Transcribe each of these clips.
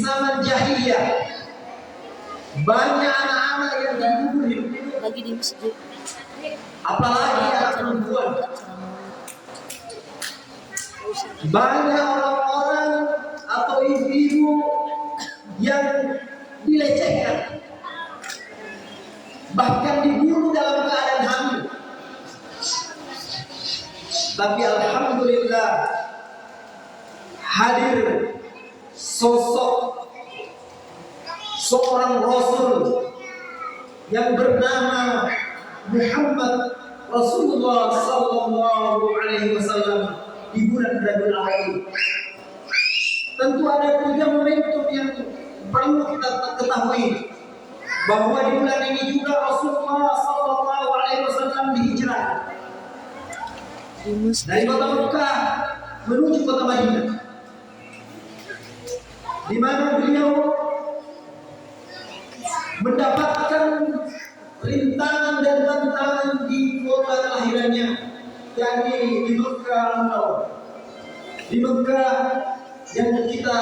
zaman jahiliyah banyak anak-anak yang dibunuh hidup lagi di masjid. apalagi anak perempuan. Banyak orang-orang atau ibu-ibu yang dilecehkan, bahkan dibunuh dalam keadaan hamil. Tapi alhamdulillah hadir sosok seorang Rasul yang bernama Muhammad Rasulullah Sallallahu Alaihi Wasallam di bulan Rabiul Awal. Tentu ada 3 momentum yang perlu kita ketahui, bahwa di bulan ini juga Rasulullah Sallallahu Alaihi Wasallam dihijrah dari kota Mekah menuju kota Madinah, di mana beliau mendapatkan rintangan dan tantangan di kota kelahirannya, yakni di Mekah. Di Mekah yang kita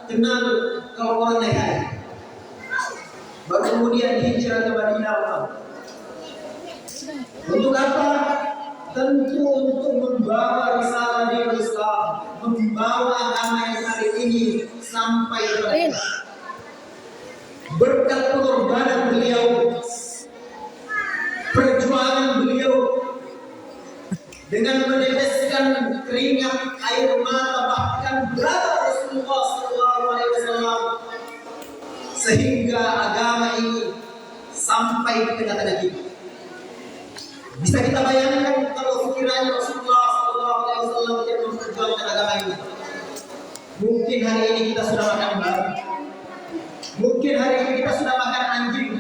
kenal kalau orang leher. Baru kemudian hijrah ke Madinah. Untuk apa? Tentu untuk membawa risalah di Islam, membawa agama yang hari ini sampai ke berkat pengorbanan beliau, perjuangan beliau dengan meneteskan keringat air mata bahkan darah Rasulullah SAW, sehingga agama ini sampai ke tengah-tengah kita. Bisa kita bayangkan kalau sekiranya Rasulullah SAW yang memperjuangkan agama ini, mungkin hari ini kita sudah makan babi, mungkin hari ini kita sudah makan anjing,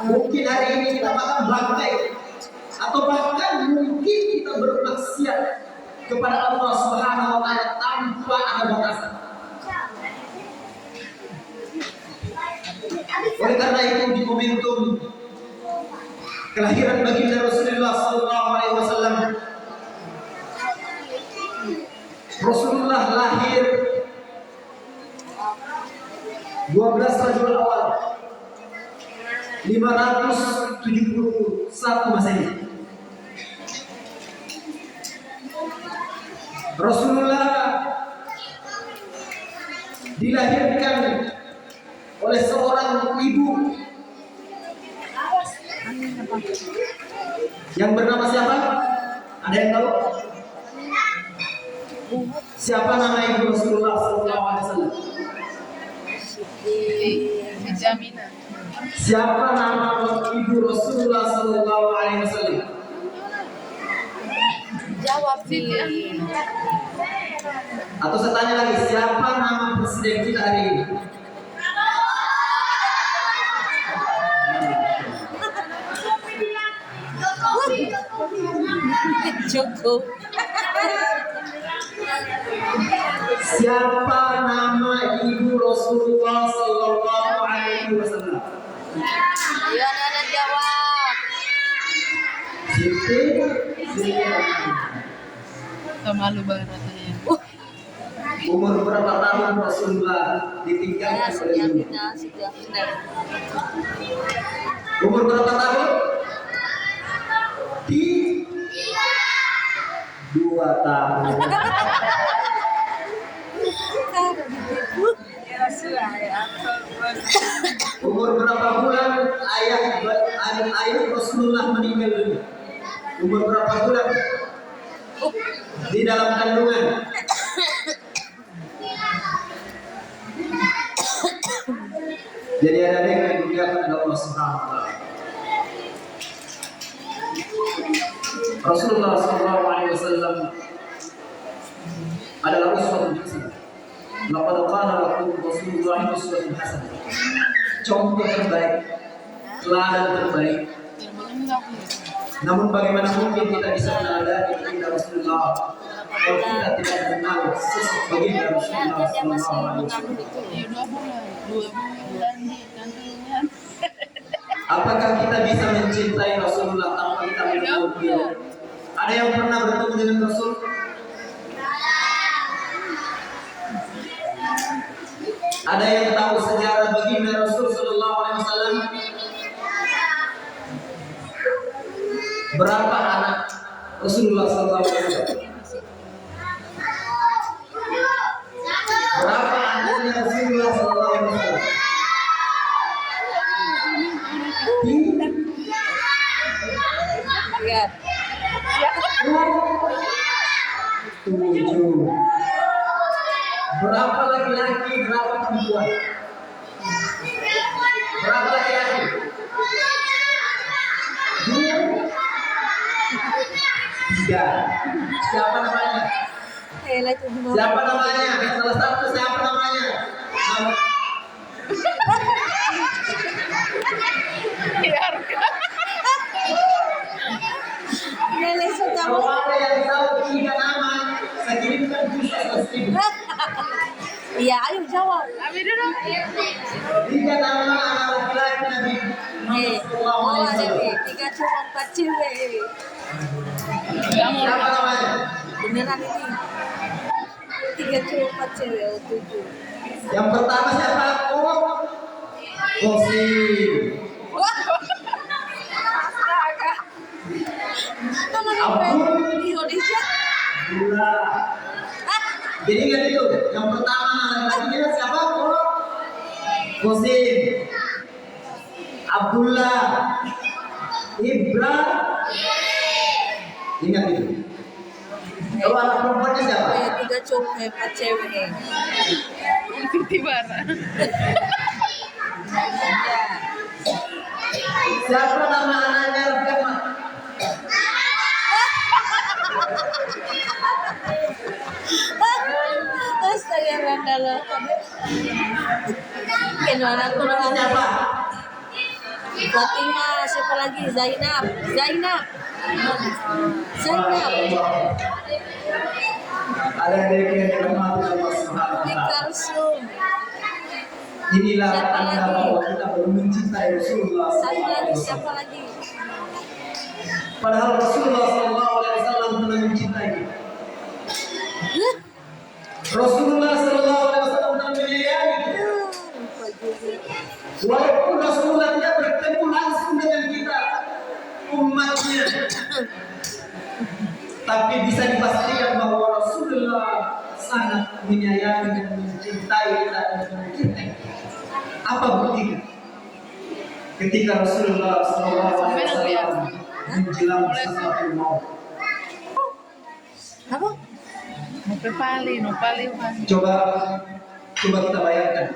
mungkin hari ini kita makan bangkai, atau bahkan mungkin kita bermaksiat kepada Allah Subhanahu Wa Taala tanpa ada batasan. Oleh karena itu, di momentum kelahiran baginda Rasulullah Sallallahu Alaihi Wasallam, Rasulullah lahir 12 Rabiul Awal 571 Masehi. Rasulullah dilahirkan oleh seorang ibu yang bernama siapa? Ada yang tahu? Siapa nama ibu Rasulullah Sallallahu Alaihi Wasallam? Siapa nama ibu Rasulullah Sallallahu Alaihi Wasallam? Jawab Atau saya tanya lagi, siapa nama presiden kita hari ini? Cukup. Siapa nama ibu Rasulullah Sallallahu Alaihi Wasallam? Ayo anak jawab. Siti. Malu banget rasanya. Umur berapa tahun Rasulullah ditinggalkan oleh ibu? Umur berapa tahun? 2 tahun. Umur berapa bulan ayah Rasulullah meninggal dunia? Umur berapa bulan? Di dalam kandungan. Jadi ada yang dimuliakan Allah Subhanahu wa taala. Rasulullah Sallallahu Alaihi Wasallam adalah uswatun hasanah. Laqad qala lakum Rasulullah uswatun hasanah. Contoh terbaik, teladan terbaik. Namun bagaimana mungkin kita bisa meneladani baginda Rasulullah kalau kita tidak mengenal sosok baginda Rasulullah Sallallahu Alaihi Wasallam? 2 bulan di kandungan. Apakah kita bisa mencintai Rasulullah tanpa kita mengenal beliau? Ada yang pernah bertemu dengan Rasul? Ada yang tahu sejarah baginda Rasul Sallallahu Alaihi Wasallam, berapa anak Rasulullah Sallallahu Alaihi Wasallam? Berapa anaknya Rasulullah Sallallahu Alaihi Wasallam? Ya. 7. Berapa laki-laki, berapa perempuan? Berapa laki-laki? 3. Siapa namanya? Siapa namanya? Salah satu siapa namanya? Kalau ada yang tahu 3 nama, saya kirimkan khusus ke sini. Iya, ayo jawab. 3 nama anak laki-laki Nabi Muhammad Sallallahu Oh, Alaihi ada Wasallam. 3 cowok 4 cewek. Siapa namanya? Beneran ini. 3 cowok 4 cewek. Oh, 7. Yang pertama siapa? Kosim. Wah. Astaga. Abdul. Di Indonesia. Gula. Jadi ingat itu. Yang pertama laki-lakinya siapa? Kosim. Abdullah. Ibrahim. Ingat itu. Kalau anak perempuannya siapa? 3 cowok 4 cewek. Tiba. Siapa nama anaknya Rahmat? Astaga, Randala. Gimana kurang Siapa? Fatimah, siapa lagi? Zainab. Ada yang dirahmati Allah Subhanahu wa taala. Karsum. Inilah Siapa tanda lagi? bahwa kita belum mencintai Rasulullah sallallahu alaihi Siapa wasallam. lagi? Padahal Rasulullah sallallahu alaihi wasallam telah mencintai kita. Rasulullah sallallahu alaihi wasallam telah menyayangi kita. Walaupun Rasulullah tidak bertemu langsung dengan kita, umatnya, tapi bisa dipastikan bahwa Rasulullah sangat menyayangi dan mencintai kita dan mencintai. Apa buktinya? Ketika Rasulullah SAW menjelang sakaratul maut. Apa? No pali. Coba kita bayangkan.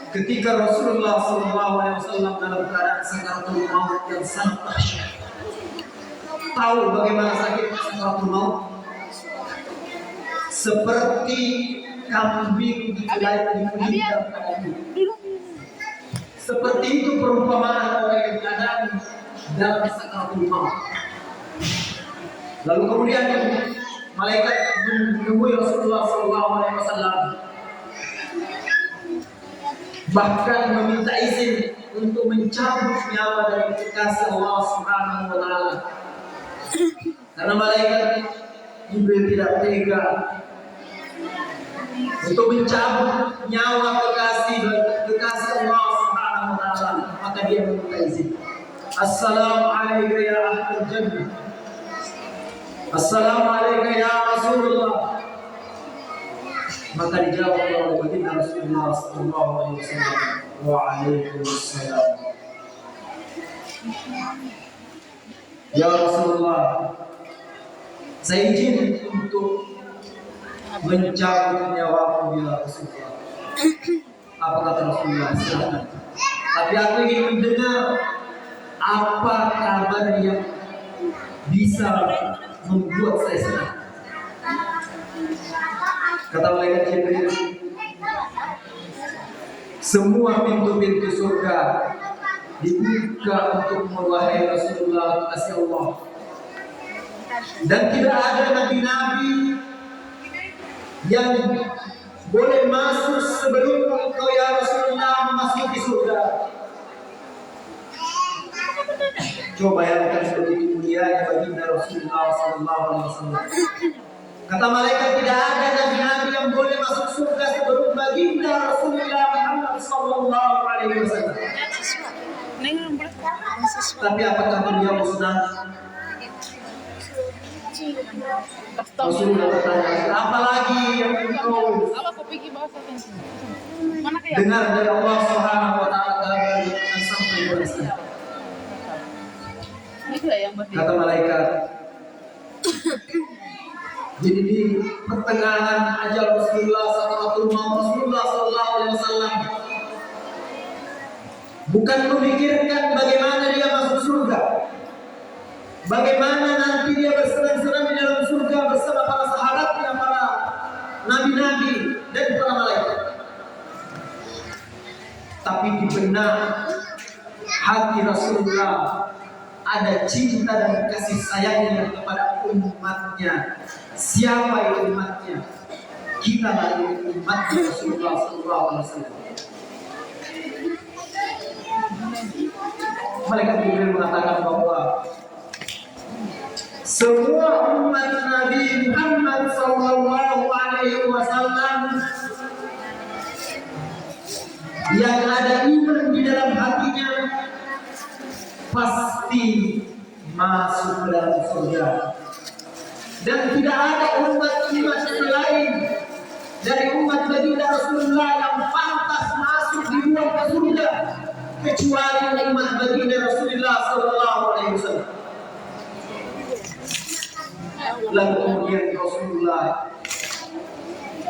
Ketika Rasulullah SAW dalam keadaan sakaratul maut yang sangat dahsyat. Tahu bagaimana sakit sakaratul maut? Seperti kambing dipelihara pada hidup. Seperti itu perumpamaan orang yang keadaan dalam sakaratul maut. Lalu kemudian malaikat menemui Rasulullah SAW, bahkan meminta izin untuk mencabut nyawa dari kekasih Allah Subhanahu wa taala. Karena malaikat Jibril tidak tega untuk mencabut nyawa kekasih Allah Subhanahu wa taala, maka dia meminta izin. Assalamualaikum ya ahlul jannah. Assalamualaikum ya Rasulullah. Maka dijawab oleh baginda Rasulullah sallallahu alaihi wasallam, waalaikumsalam. Ya Rasulullah, saya izin untuk mencabut nyawaku ya Rasulullah. Apa kata Rasulullah? Silakan. Tapi aku ingin mendengar apa kabar yang bisa membuat saya senang. Kata malaikat Jibril, semua pintu-pintu surga dibuka untuk wahai Rasulullah kasih Allah. Dan tidak ada nabi-nabi yang boleh masuk sebelum engkau ya Rasulullah memasuki surga. Coba bayangkan begitu mulianya baginda Rasulullah sallallahu alaihi wasallam. Kata malaikat tidak ada nabi-nabi yang boleh masuk surga sebelum baginda Rasulullah Muhammad Alaihi Wasallam. Neng boleh. Tapi apakah beliau senang? Rasulullah bertanya, apalagi yang engkau Apa kau pikir bahasa kan? Mana kayak? dengar dari Allah Subhanahu wa taala yang sampai kepada saya? Itu yang berdiri. Kata malaikat. Jadi di pertengahan ajal Rasulullah sallallahu alaihi wasallam bukan memikirkan bagaimana dia masuk surga, bagaimana nanti dia bersenang-senang di dalam surga bersama para sahabatnya, para nabi-nabi dan para malaikat. Tapi di benak hati Rasulullah ada cinta dan kasih sayangnya kepada umatnya. Siapa itu umatnya? Kita adalah umatnya Rasulullah sallallahu alaihi wasallam. Malaikat Jibril mengatakan bahwa semua umat Nabi Muhammad sallallahu alaihi wasallam yang ada iman di dalam hatinya pasti masuk ke dalam surga. Dan tidak ada umat lain dari umat baginda Rasulullah yang pantas masuk di luar surga kecuali umat baginda Rasulullah sallallahu alaihi wasallam. Lalu kemudian Rasulullah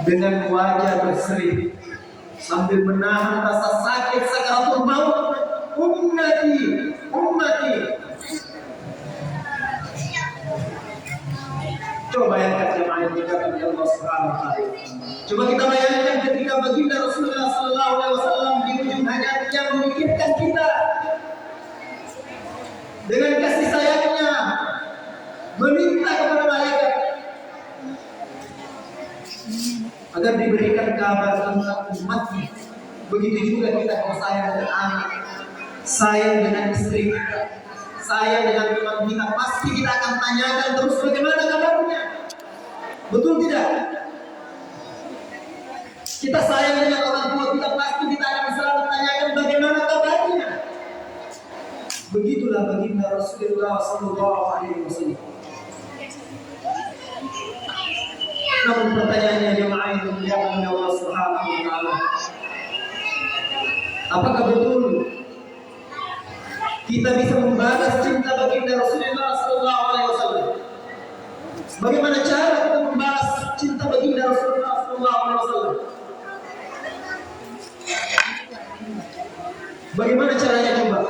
dengan wajah berseri sambil menahan rasa sakit sakaratul maut, ummati, ummati. Coba bayangkan jemaah yang dikatakan Allah Subhanahu wa taala. Coba kita bayangkan ketika baginda Rasulullah sallallahu alaihi wasallam di ujung hayatnya memikirkan kita dengan kasih sayangnya, meminta kepada malaikat agar diberikan kabar tentang umatnya. Begitu juga kita kalau sayang dengan anak, sayang dengan istri kita, sayang dengan teman kita, pasti kita akan tanyakan terus bagaimana kabarnya. Betul tidak? Kita sayang dengan orang tua kita, pasti kita akan selalu tanyakan bagaimana kabarnya. Begitulah baginda Rasulullah sallallahu alaihi wasallam. Namun pertanyaannya jemaah yang dimuliakan oleh Allah Subhanahu wa taala, apakah betul kita bisa membalas cinta baginda Rasulullah sallallahu alaihi wasallam? Bagaimana cara kita membalas cinta baginda Rasulullah sallallahu alaihi wasallam? Bagaimana caranya coba?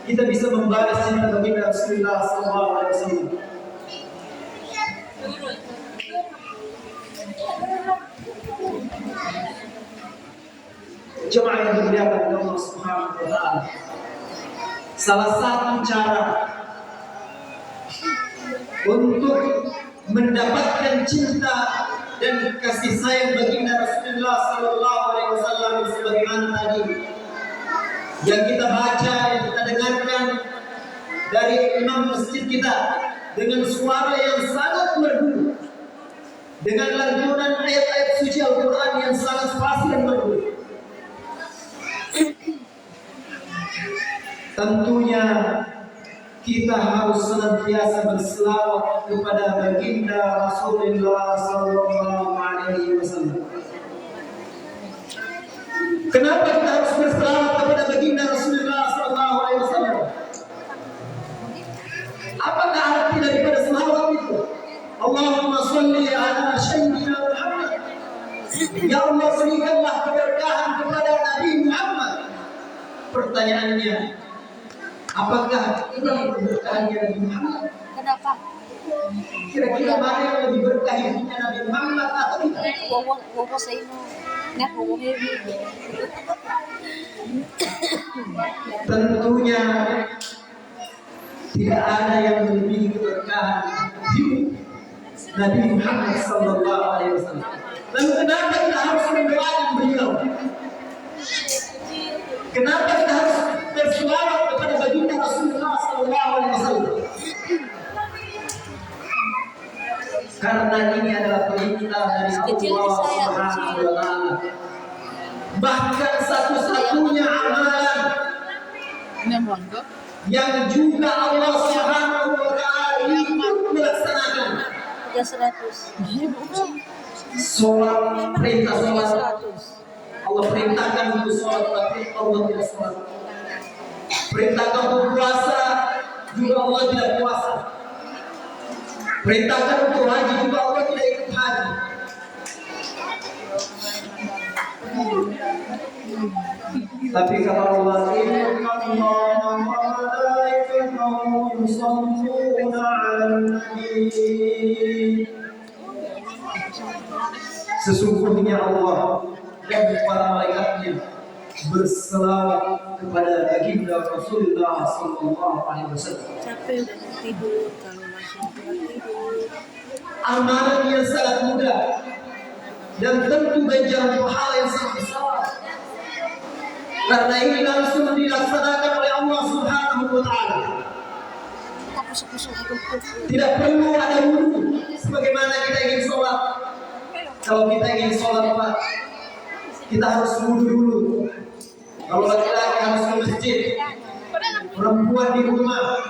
Kita bisa membalas cinta baginda Rasulullah sallallahu alaihi wasallam. Jemaah yang dimuliakan oleh Allah Subhanahu wa taala. Salah satu cara untuk mendapatkan cinta dan kasih sayang baginda Rasulullah sallallahu alaihi wasallam sebagaimana tadi yang kita baca, yang kita dengarkan dari imam masjid kita dengan suara yang sangat merdu, dengan lantunan ayat-ayat suci Al-Quran yang sangat fasih dan merdu. Tentunya kita harus senantiasa berselawat kepada baginda Rasulullah sallallahu alaihi wasallam. Kenapa kita harus berselawat kepada baginda Rasulullah sallallahu alaihi wasallam? Apakah arti daripada selawat itu? Allahumma shalli ala sayyidina Muhammad. Ya Allah, berikanlah keberkahan kepada Nabi Muhammad. Pertanyaannya, apakah ini keberkahannya Nabi Muhammad? Kenapa? Kira-kira mana yang lebih berkah hidupnya Nabi Muhammad atau kita? Wowo sa imo. Nek wowo heavy. Tentunya tidak ada yang melebihi keberkahan hidup Nabi Muhammad sallallahu alaihi wasallam. Lalu kenapa kita harus mendoakan beliau? Kenapa kita harus berselawat kepada baginda Rasulullah sallallahu alaihi wasallam? Karena ini adalah perintah dari Allah Subhanahu wa taala. Bahkan satu-satunya amalan Ini yang bangga. yang juga Allah Subhanahu wa Ta'ala ikut melaksanakan. 300. Sholat, perintah sholat. 300. Allah perintahkan untuk sholat, tapi Allah tidak sholat. Perintahkan untuk puasa, juga Allah tidak puasa. Perintahkan untuk haji, juga Allah tidak ikut haji. Tapi kata Allah, Inna Allah wa malaikatahu yusalluna 'alan nabi. Sesungguhnya Allah dan para malaikatnya berselawat kepada baginda Rasulullah sallallahu alaihi wasallam. Capek udah tidur kalau masih tidur. Amalan yang sangat mudah dan tentu ganjaran pahala yang sangat besar. Karena ini langsung dilaksanakan oleh Allah Subhanahu wa Ta'ala. Tidak perlu ada wudu sebagaimana kita ingin sholat. Kalau kita ingin sholat, Pak, kita harus wudu dulu. Kalau laki-laki harus ke masjid, perempuan di rumah.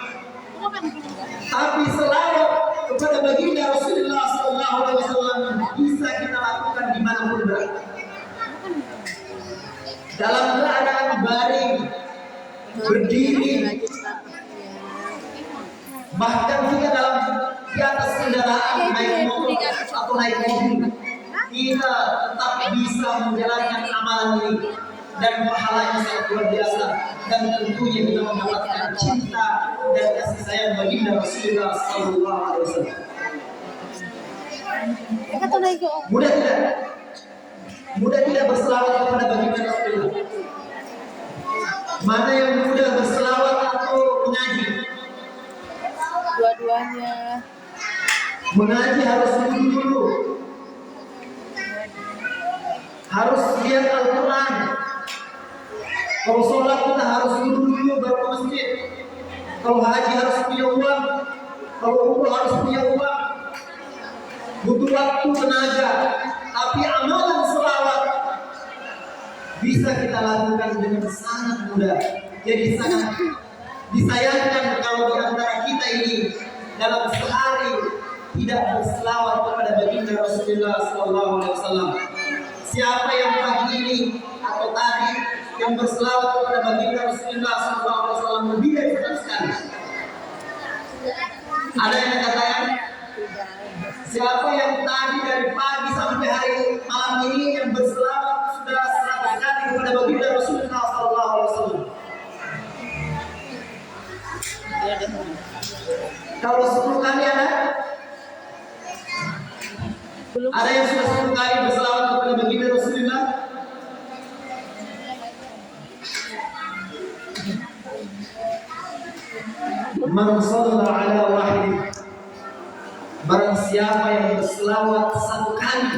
Tapi selawat kepada baginda Rasulullah SAW bisa kita lakukan dimanapun berada. Dalam keadaan baring, berdiri, bahkan kita di atas kendaraan naik motor atau naik mobil, kita tetap bisa menjalankan amalan ini dan pahalanya sangat luar biasa, dan tentunya kita mendapatkan cinta dan kasih sayang baginda Rasulullah Sallallahu Alaihi Wasallam. Mudah tidak? Mudah tidak berselawat kepada baginda Rasulullah? Mana yang mudah, berselawat atau mengaji? Dua-duanya. Mengaji harus dulu, harus lihat Al-Quran. Kalau sholat kita harus dulu baru ke masjid. Kalau haji harus punya uang, kalau umroh harus punya uang. Butuh waktu, tenaga. Tapi amalan selawat bisa kita lakukan dengan sangat mudah. Jadi sangat disayangkan kalau di antara kita ini dalam sehari tidak berselawat kepada baginda Rasulullah Sallallahu Alaihi Wasallam. Siapa yang pagi ini atau tadi yang berselawat kepada baginda Rasulullah Sallallahu Alaihi Wasallam lebih dari 100 kali? Ada yang katakan? Siapa yang tadi dari pagi sampai hari malam ini yang berselawat sudah 100 kali kepada baginda Rasulullah Sallallahu Alaihi Wasallam? Kalau 10 kali ada? Belum. Ada yang sudah 10 kali berselawat kepada baginda Rasulullah? Man shalla ala wahid, barang siapa yang berselawat 1 kali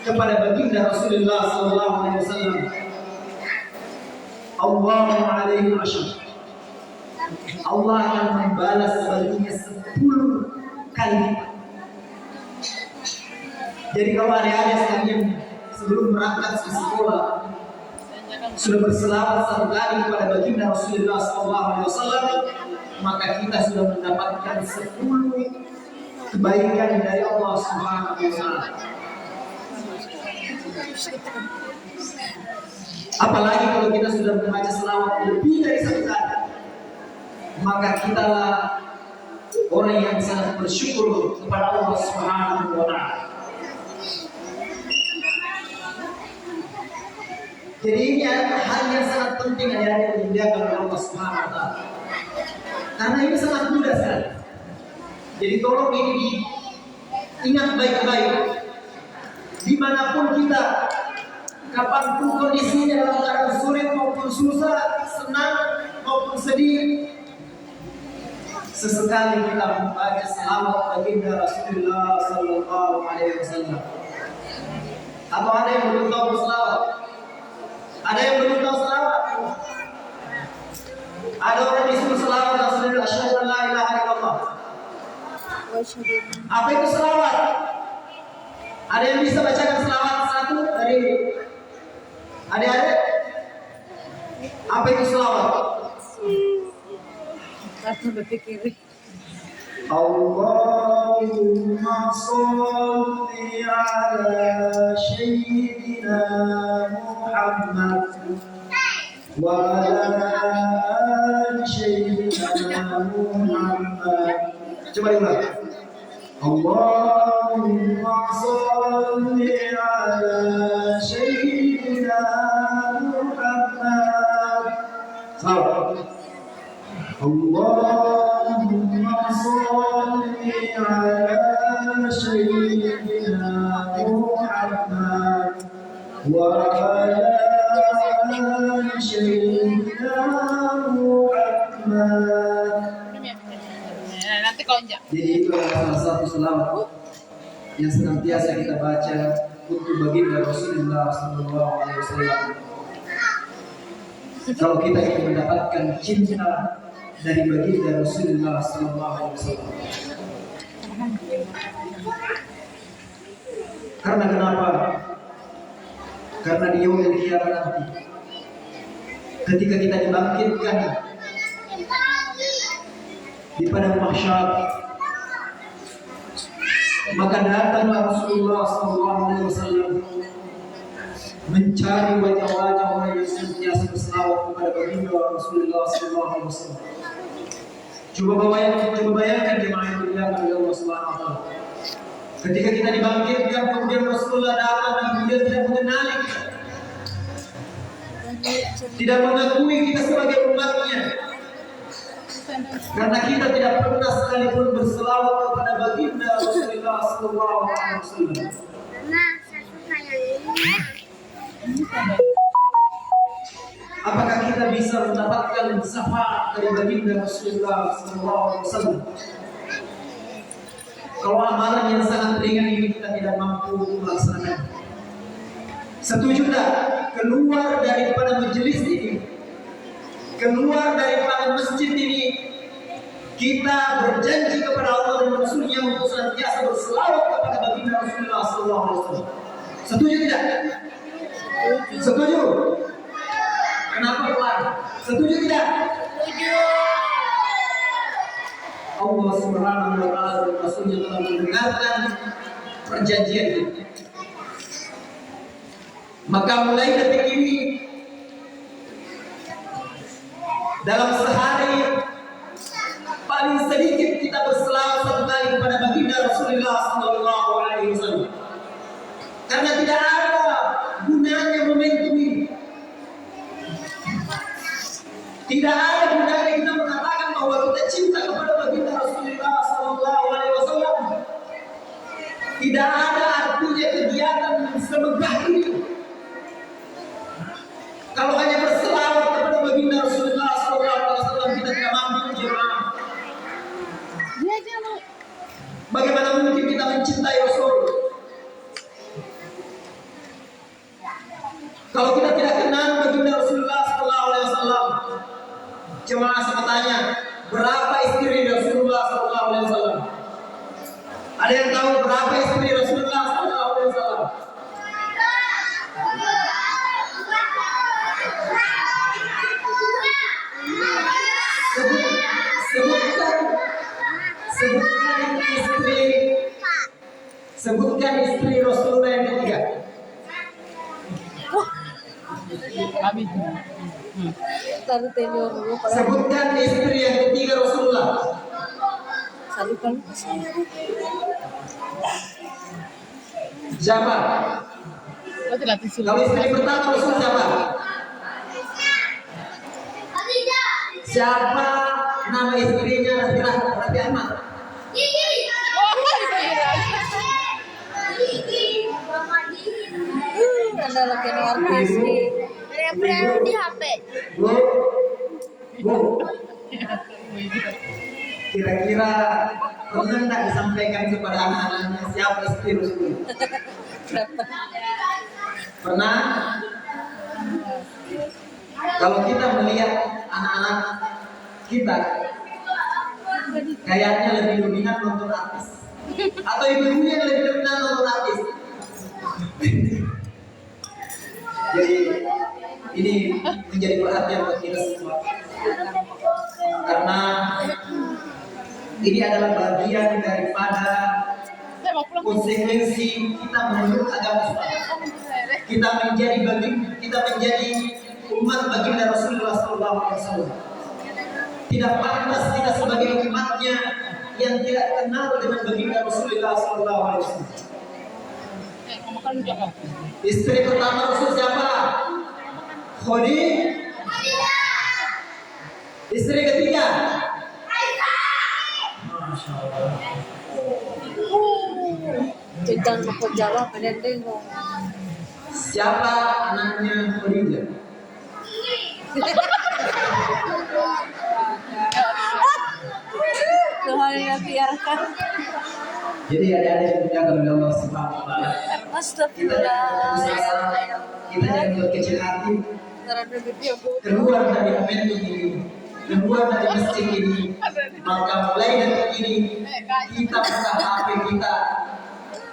kepada baginda Rasulullah sallallahu alaihi wasallam, Allahu alaihi wasallam, Allah akan membalas baginya 10 kali. Jadi kalau adik-adik sekalian sebelum berangkat ke sekolah sudah berselawat 1 kali kepada baginda Rasulullah SAW, maka kita sudah mendapatkan 10 kebaikan dari Allah Subhanahu wa Ta'ala. Apalagi kalau kita sudah membaca selawat lebih dari 1 kali, maka kitalah orang yang sangat bersyukur kepada Allah Subhanahu wa Ta'ala. Jadi ini hal yang sangat penting yang dimuliakan oleh Allah Subhanahu wa Ta'ala. Karena ini sangat mudah sekali. Jadi tolong ini diingat baik-baik. Dimanapun kita, kapanpun kondisinya, dalam keadaan sulit maupun susah, senang maupun sedih, sesekali kita membaca selawat baginda Rasulullah Sallallahu Alaihi Wasallam. Atau ada yang belum tahu berselawat? Ada yang belum tahu selawat? Ada orang disuruh selawat Rasulullah, asyhadu an la ilaha illallah. Apa itu selawat? Ada yang bisa bacakan selawat satu dari adik-adik? Apa itu selawat? Karena berpikir Allahumma sholli ala sayyidina Muhammad wa ala ali sayyidina Muhammad. Coba diulang. Allahumma sholli ala sayyidina Muhammad. Salam. Allahumma sholli ala sayyidina Muhammad wa ala ali sayyidina Muhammad. Nanti kalau enggak. Jadi itu adalah salah satu selawat yang senantiasa kita baca untuk baginda Rasulullah SAW. Kalau kita ingin mendapatkan cinta dari baginda Rasulullah SAW. Karena kenapa? Karena di yaumil qiyamah nanti, ketika kita dibangkitkan di padang mahsyar, maka datanglah Rasulullah SAW mencari wajah-wajah orang yang senantiasa berselawat kepada baginda Rasulullah SAW. Coba bayangkan jemaah yang dimuliakan oleh Allah Subhanahu wa taala. Ketika kita dibangkitkan, kemudian Rasulullah datang dan kemudian tidak mengenali kita, tidak mengakui kita sebagai umatnya, karena kita tidak pernah sekalipun berselawat kepada baginda Rasulullah SAW. Apakah kita bisa mendapatkan syafaat dari baginda Rasulullah SAW? Kalau amalan yang sangat ringan ini kita tidak mampu melaksanakan. Setuju tak? Keluar daripada majelis ini, keluar daripada masjid ini, kita berjanji kepada Allah dan Rasulnya untuk senantiasa berselawat kepada baginda Rasulullah SAW. Setuju tidak? Setuju? Kenapa keluar? Setuju tidak? Setuju. Allah Subhanahu wa taala dan Rasulnya telah mendengarkan perjanjian ini. Maka mulai detik ini, dalam sehari paling sedikit kita berselawat satu kali kepada baginda Rasulullah SAW. Karena tidak ada gunanya momentum ini. Tidak ada gunanya kita mengatakan bahwa kita cinta kepada baginda Rasulullah SAW. Tidak ada artinya kegiatan semegah ini kalau hanya berselawat kepada baginda Rasulullah SAW. Kita tidak mampu, jemaah. Bagaimana mungkin kita mencintai Rasul kalau kita tidak kenal baginda Rasulullah SAW? Jemaah, saya tanya, berapa istri Rasulullah SAW? Ada yang tahu berapa istri Rasulullah SAW? Sebutkan istri Rasulullah yang ketiga. Amin. Taruh tenor dulu. Sebutkan istri yang ketiga Rasulullah. Salukan. Siapa? Berarti latih sulit. Kalau istri pertama Rasul siapa? Siapa nama istrinya? Rafi Ahmad. Ada lagi artis nih. Yang di HP. Bu, kira-kira pernah nggak disampaikan kepada anak-anaknya siapa istri Rasul? Pernah? Kalau kita melihat anak-anak kita, kayaknya lebih dominan nonton artis, atau ibu-ibunya yang lebih dominan nonton artis. Jadi Ini menjadi perhatian buat kita semua. Karena ini adalah bagian daripada Saya mau pulang. konsekuensi kita menurut agama Islam. Kita menjadi umat baginda Rasulullah SAW. Tidak pantas kita sebagai umatnya yang tidak kenal dengan baginda Rasulullah SAW. Mau makan juga. Istri pertama Rasul siapa? Khadijah. Istri ketiga? Masya Allah. Jangan mau jawab, pendendeng. Siapa anaknya Khadijah? Tuhan yang biarkan. Jadi adik-adik yang dimuliakan oleh Allah Subhanahu wa taala. Astagfirullah. Kita jangan berkecil hati. Terada gede bu. Keluar dari momentum ini, keluar dari masjid ini, maka mulai detik ini kita buka HP kita,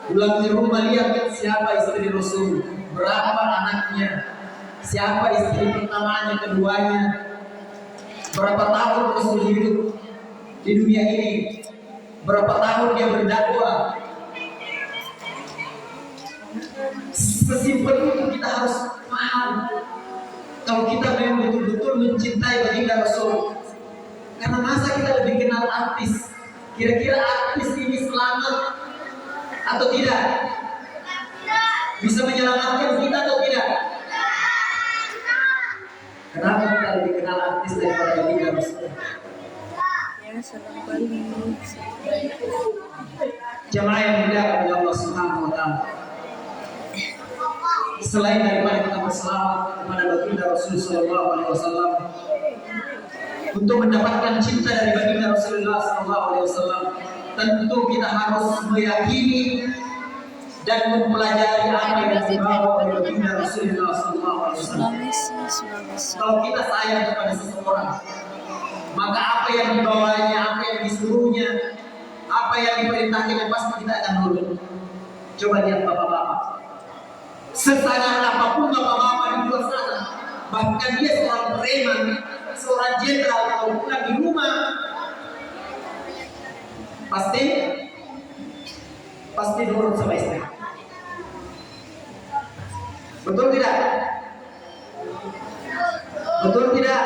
pulang di rumah lihat siapa istri Rasul, berapa anaknya, siapa istri pertamanya, keduanya, berapa tahun Rasul hidup di dunia ini, berapa tahun dia berdakwah. Sesimpel itu kita harus paham. Kalau kita memang betul-betul mencintai baginda Rasul, karena masa kita lebih kenal artis, kira-kira artis ini selamat atau tidak? Bisa menyelamatkan kita atau tidak? Kenapa kita lebih kenal artis daripada baginda Rasul? Ya, salam balik. Jamaah yang dimuliakan oleh Allah Subhanahu wa taala. Selain daripada kita berselawat kepada baginda Rasul sallallahu alaihi wasallam, untuk mendapatkan cinta dari baginda Rasulullah sallallahu alaihi wasallam, tentu kita harus meyakini dan mempelajari apa yang dibawa oleh baginda Rasulullah sallallahu alaihi wasallam. Kalau kita sayang kepada seseorang, maka apa yang dibawanya, apa yang disuruhnya, apa yang diperintahkan pasti kita akan nurut. Coba lihat bapak-bapak, sesangat apapun bapak-bapak di luar sana, bahkan dia seorang preman, seorang jenderal, kalau pulang di rumah pasti nurut sama istri. Betul tidak? Betul tidak?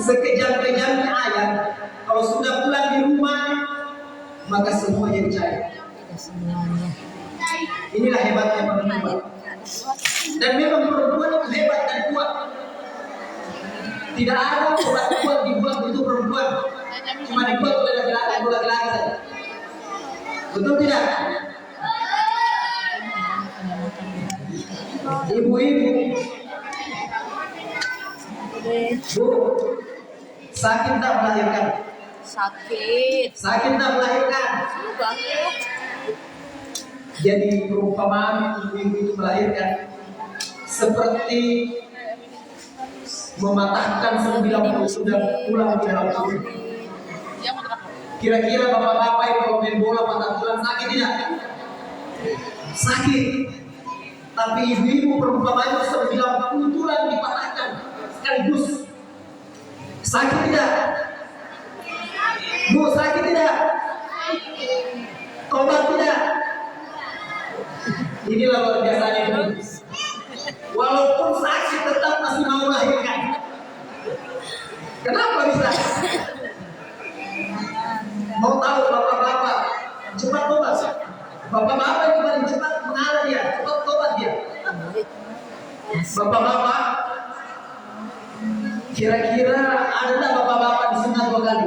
Sekejam-kejamnya ayat, kalau sudah pulang di rumah, maka semua jadi cair. Inilah hebatnya perempuan. Dan memang perempuan itu hebat dan kuat. Tidak ada obat kuat dibuat itu perempuan. Cuma dibuat oleh laki-laki saja. Betul tidak? Ibu-ibu, Bu, sakit tak melahirkan? Sakit tak melahirkan? Banget. Jadi perumpamaan ibu-ibu itu melahirkan seperti mematahkan 90 sudah pulang di dalam tubuh. Kira-kira bapak-bapak ini kalau main bola patah tulang sakit tidak? Sakit. Tapi ibu-ibu perumpamaan itu 90 tulang dipatahkan sekaligus. Sakit tidak? Bu, sakit tidak? Tobat tidak? Inilah luar biasanya ini. Walaupun sakit tetap masih mau melahirkan. Kenapa bisa? Mau tahu bapak-bapak cepat tobat? Bapak-bapak yang paling cepat mengalah dia, cepat tobat dia. Bapak-bapak, kira-kira ada tak bapak-bapak di sunat 2 kali?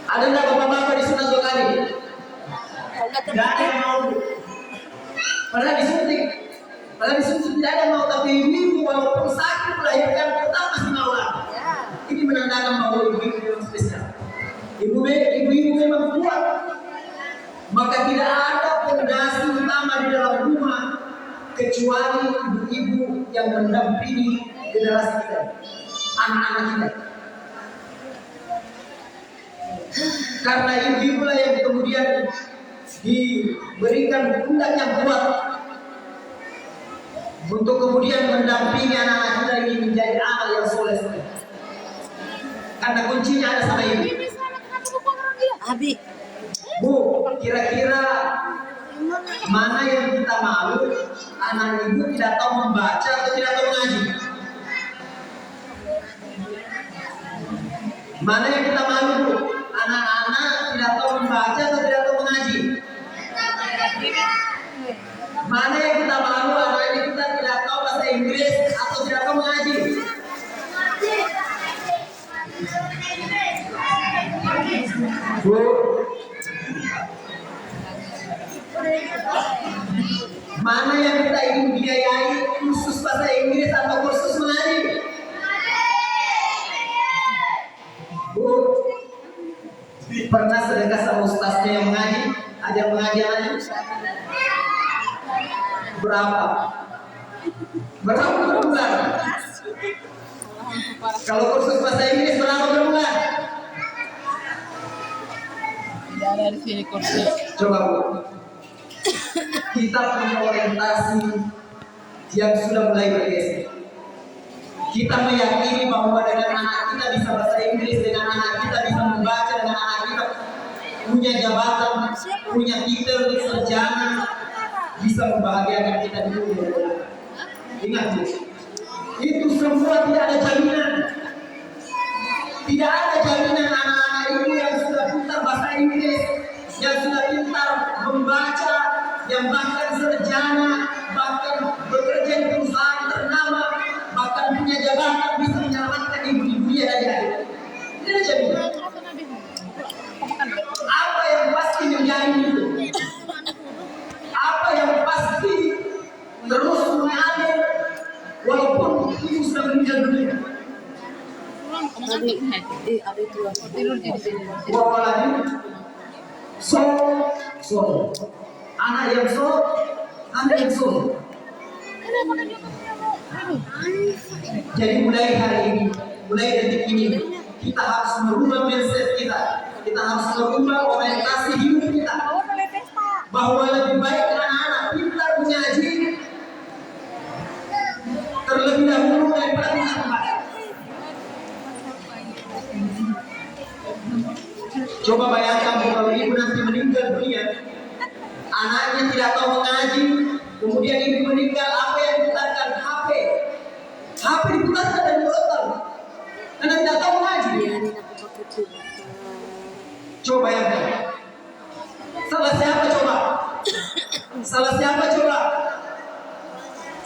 Ada tak bapak-bapak di sunat 2 kali? Tidak ada yang mau. Padahal disuntik tidak ada mau, tapi ibu walaupun sakit melahirkan tetap masih mau lah. Ini menandakan bahwa ibu-ibu memang spesial. Ibu-ibu memang kuat. Maka tidak ada fondasi utama di dalam rumah kecuali ibu-ibu yang mendampingi generasi kita, anak-anak kita. Karena ibu-ibu lah yang kemudian diberikan pundak yang kuat untuk kemudian mendampingi anak-anak kita ini menjadi anak yang soleh. Karena kuncinya ada sama ibu. Abi, Bu, kira-kira mana yang kita malu? Anak ibu tidak tahu membaca atau tidak tahu mengaji? Mana yang kita malu, Bu? Anak-anak tidak tahu membaca atau tidak tahu mengaji? Mana yang kita malu? Anak-anak kita tidak tahu bahasa Inggris atau tidak tahu mengaji? Bu, mana yang kita ingin biayai kursus bahasa Inggris atau kursus mengaji? Bu, pernah sedekah sama ustaznya yang mengaji, ajar mengaji anaknya? Berapa? Berapa per bulan? Kalau kursus bahasa Inggris berapa per bulan? Tidak ada di sini kursus. Coba Bu, kita punya orientasi yang sudah mulai bergeser. Kita meyakini bahwa dengan anak kita bisa bahasa Inggris, dengan anak kita bisa membaca, dengan anak kita punya jabatan, punya titel sarjana, bisa membahagiakan kita di dunia. Ingat Bu, itu semua tidak ada jaminan. Tidak ada jaminan anak-anak itu yang sudah pintar bahasa Inggris, yang sudah pintar membaca, yang bahkan sarjana, bahkan bekerja di perusahaan ternama, bahkan punya jabatan bisa menyelamatkan ibu-ibu dia dari air. Tidak ada jaminan. Apa yang pasti menjamin itu? Apa yang pasti terus mengalir walaupun ibu sudah meninggal dunia? Abi, Abi keluar. Wapalagi so anak yang so. Jadi mulai hari ini, mulai detik ini, kita harus merubah mindset kita. Kita harus merubah orientasi hidup kita. Bahwa lebih baik anak-anak pintar mengaji terlebih dahulu daripada pintar membaca. Coba bayangkan kalau ibu nanti meninggal dunia, anaknya tidak tahu mengaji, kemudian ibu meninggal, apa yang diputarkan? HP diputarkan dan diputar, karena tidak tahu mengaji. Biarin aku pakai tuh. Coba bayangkan, salah siapa coba? Salah siapa coba?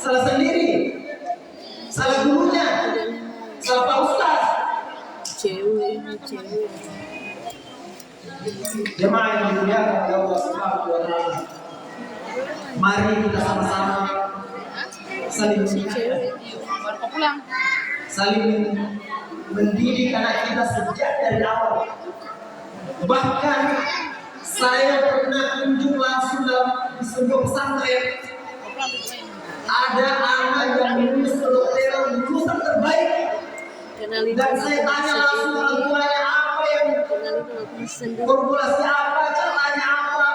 Salah sendiri, salah gurunya, salah Pak Ustaz. Cewek. Jemaah yang dimuliakan oleh Allah Subhanahu wa Ta'ala, mari kita sama-sama saling Baru pulang. saling mendidik anak kita sejak dari awal. Bahkan saya pernah kunjung langsung di sebuah pesantren, ada anak yang lulus kedokteran, lulusan terbaik, dan saya tanya langsung orang tuanya apa yang formulasi apa, caranya apa,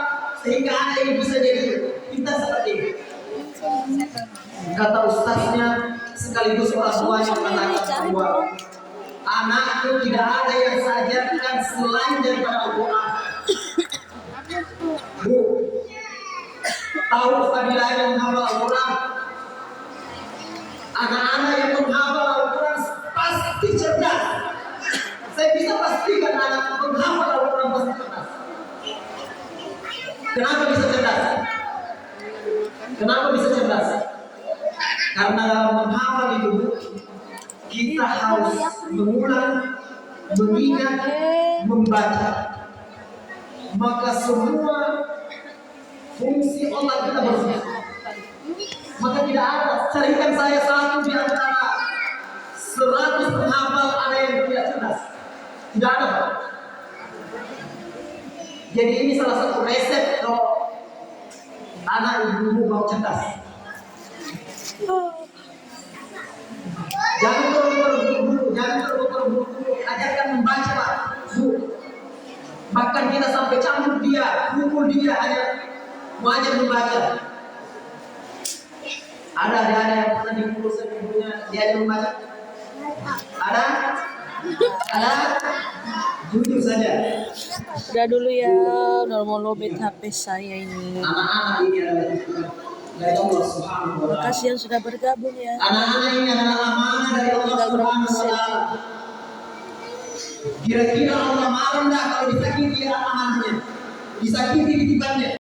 sehingga anak ini bisa jadi pintar seperti ini. Kata ustaznya sekaligus orang tuanya mengatakan bahwa anakku tidak ada yang saya ajarkan selain daripada Al-Quran. Bu, tahu fadilah yang menghafal Al-Quran? Anak-anak yang menghafal Al-Quran pasti cerdas. Saya bisa pastikan anak menghafal Al-Quran pasti cerdas. Kenapa bisa cerdas? Kenapa bisa cerdas? Karena dalam menghafal itu kita harus mengulang, mengingat, membaca. Maka semua fungsi otak kita berfungsi. Maka tidak ada, carikan saya satu di antara 100 penghafal ada yang tidak cerdas. Tidak ada. Jadi ini salah satu resep kalau anak ibu mau cerdas. Jangan terburu-buru, ajarkan membaca Pak, Bu. Bahkan kita sampai cambuk dia, pukul dia hanya mau ajar membaca. Ada yang pernah dipukul sama ibunya, dia ada membaca? Ada? Ada? Jujur saja. Udah dulu ya, udah mau lobet HP saya ini. Anak-anak ini adalah dari Allah Subhanahu wa Ta'ala. Makasih yang sudah bergabung ya. Anak-anak ini adalah amanah dari Allah Subhanahu wa Ta'ala. Kira-kira Allah marah enggak kalau disakiti amanahnya? Disakiti titipannya?